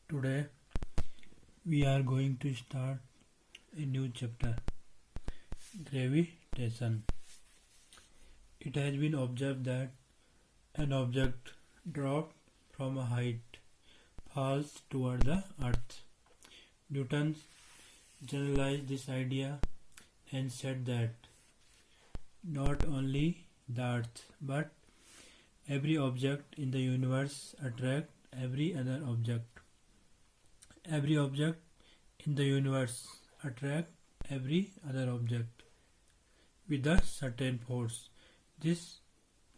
Today we are going to start a new chapter, gravitation. It has been observed that an object dropped from a height falls toward the earth. Newton generalized this idea and said that not only the earth but every object in the universe attracts every other object. Every object in the universe attracts every other object with a certain force. This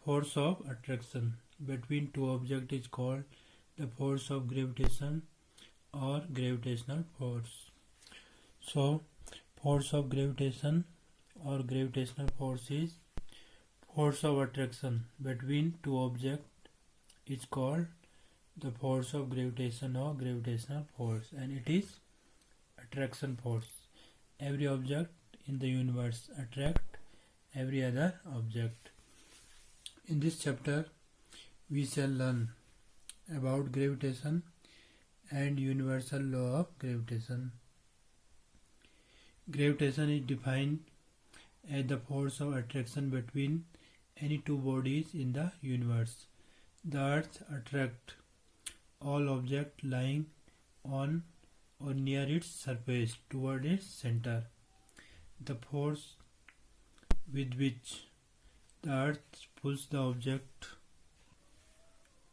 force of attraction between two objects is called the force of gravitation or gravitational force. So, force of gravitation or gravitational force is force of attraction between two objects is called the force of gravitation or gravitational force, and it is attraction force. Every object in the universe attracts every other object. In this chapter we shall learn about gravitation and universal law of gravitation. Gravitation is defined as the force of attraction between any two bodies in the universe. The earth attracts all objects lying on or near its surface toward its center. The force with which the earth pulls the object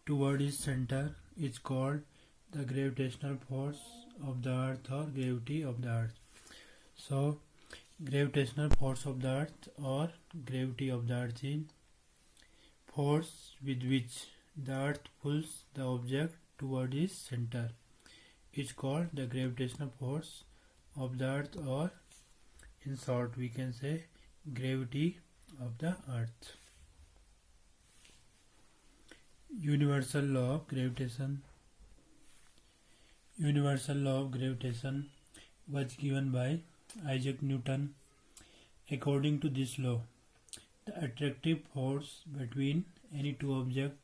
toward its center is called the gravitational force of the earth or gravity of the earth. So, gravitational force of the earth or gravity of the earth is force with which the earth pulls the object toward its center is called the gravitational force of the earth, or in short we can say gravity of the earth. Universal law of gravitation. Universal law of gravitation was given by Isaac Newton. According to this law, the attractive force between any two objects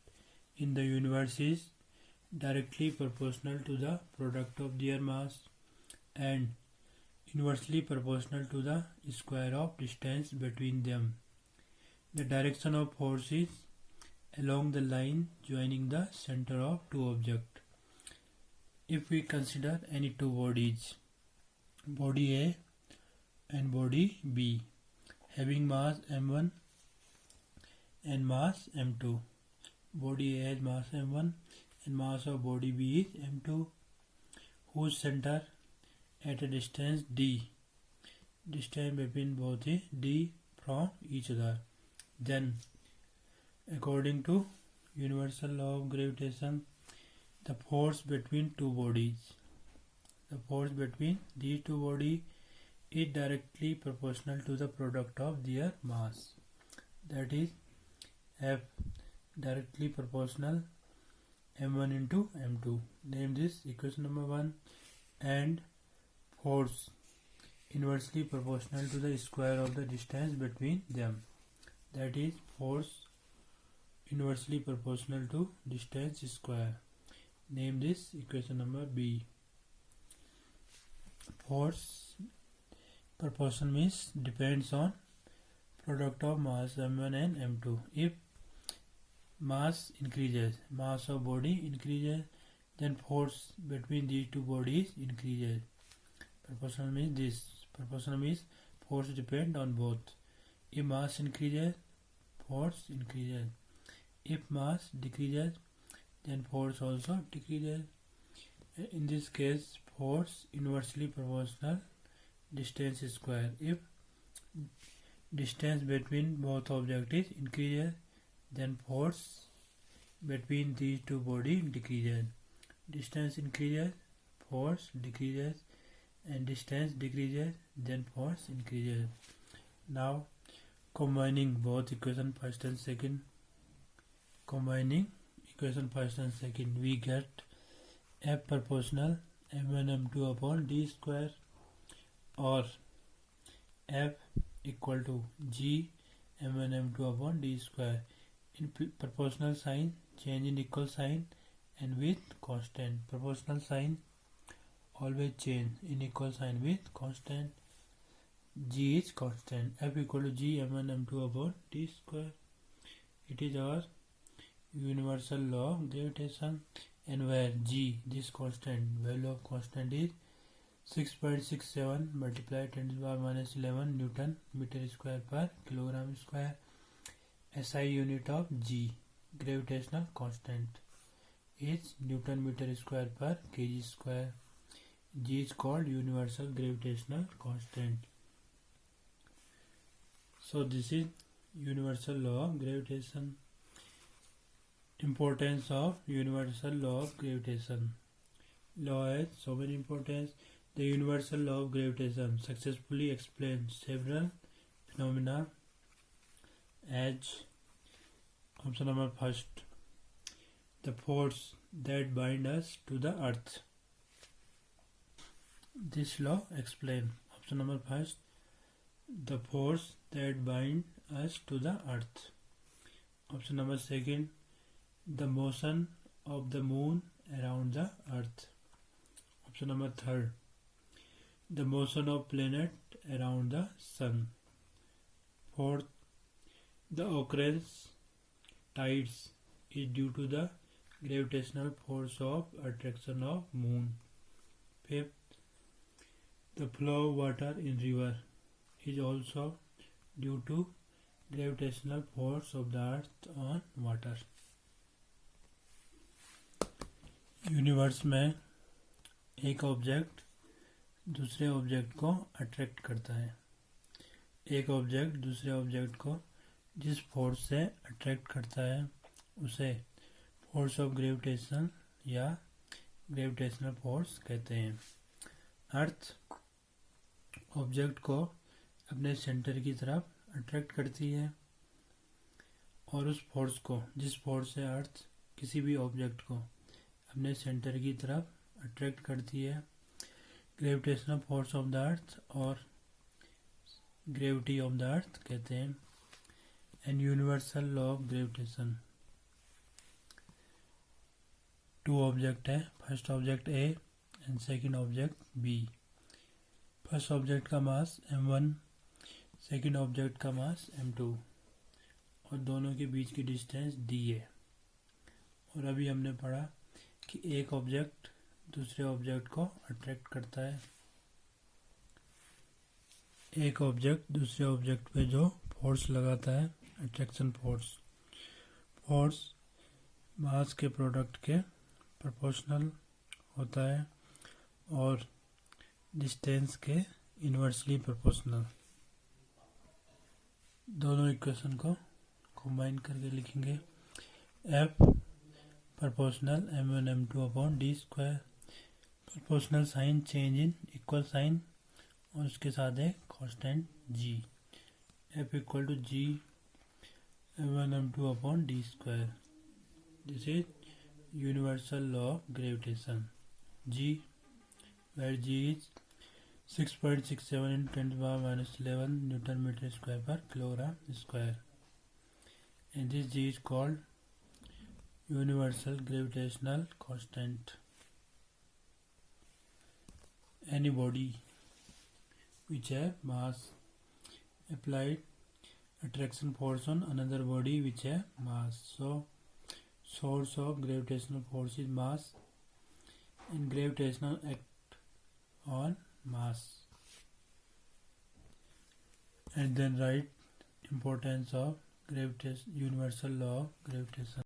in the universe is directly proportional to the product of their mass and inversely proportional to the square of distance between them. The direction of force is along the line joining the center of two objects. If we consider any two bodies, body A and body B, having mass m1 and mass m2. Body A has mass m1 and mass of body B is m2, whose center at a distance d. Distance between both is d from each other. Then, according to universal law of gravitation, the force between two bodies, the force between these two bodies is directly proportional to the product of their mass. That is, F directly proportional m1 into m2. Name this equation number 1. And force inversely proportional to the square of the distance between them. That is, force inversely proportional to distance square. Name this equation number B. Force proportion means depends on product of mass m1 and m2. If mass increases, mass of body increases, then force between these two bodies increases. Proportional means this. Proportional means force depends on both. If mass increases, force increases. If mass decreases, then force also decreases. In this case, force inversely proportional distance square. If distance between both objects is increases, then force between these two bodies decreases. Distance increases, force decreases, and distance decreases, then force increases. Now, combining both equation first and second, we get F proportional m1 m2 upon d square, or F equal to G m1 m2 upon d square. In proportional sign, change in equal sign, and with constant. Proportional sign always change in equal sign with constant. G is constant. F equal to G m1 m2 upon t square. It is our universal law of gravitation, and where G, this constant, value of constant is 6.67 multiplied 10 to the power minus 11 Newton meter square per kilogram square. SI unit of G, gravitational constant, is Newton meter square per kg square. G is called universal gravitational constant. So this is universal law of gravitation. Importance of universal law of gravitation. Law has so many importance. The universal law of gravitation successfully explains several phenomena as option number first, the force that bind us to the earth. This law explains option number first, the force that bind us to the earth. Option number second, the motion of the moon around the earth. Option number third, the motion of planet around the sun. Fourth, the occurrence tides is due to the gravitational force of attraction of moon. Fifth, the flow of water in river is also due to gravitational force of the earth on water. Universe में एक object दूसरे object को attract करता है. एक object दूसरे object को जिस फोर्स से अट्रैक्ट करता है उसे फोर्स ऑफ ग्रेविटेशन या ग्रेविटेशनल फोर्स कहते हैं. अर्थ ऑब्जेक्ट को अपने सेंटर की तरफ अट्रैक्ट करती है और उस फोर्स को, जिस फोर्स से अर्थ किसी भी ऑब्जेक्ट को अपने सेंटर की तरफ अट्रैक्ट करती है, gravitational force of the earth और ग्रेविटी ऑफ द अर्थ कहते हैं. And universal law of gravitation. Two object है, first object A and second object B. First object का मास m1, सेकंड ऑब्जेक्ट का मास m2 और दोनों के बीच की डिस्टेंस d है. और अभी हमने पढ़ा कि एक ऑब्जेक्ट दूसरे ऑब्जेक्ट को अट्रैक्ट करता है. एक ऑब्जेक्ट दूसरे ऑब्जेक्ट पे जो फोर्स लगाता है, अट्रैक्शन फोर्स, फोर्स मास के प्रोडक्ट के प्रोपोर्शनल होता है और डिस्टेंस के इन्वर्सली प्रोपोर्शनल. दोनों इक्वेशन को कंबाइन करके लिखेंगे. F proportional m1 m2 upon d square. Proportional sign change in equal sign और उसके साथ है constant g. F equal to g m1 m2 upon d square. This is universal law of gravitation. g, where g is 6.67 into 10 to the power minus 11 Newton meter square per kilogram square. And this g is called universal gravitational constant. Any body which have mass applied attraction force on another body which have mass. So source of gravitational force is mass and gravitational act on mass. And then write importance of gravitation, universal law of gravitation.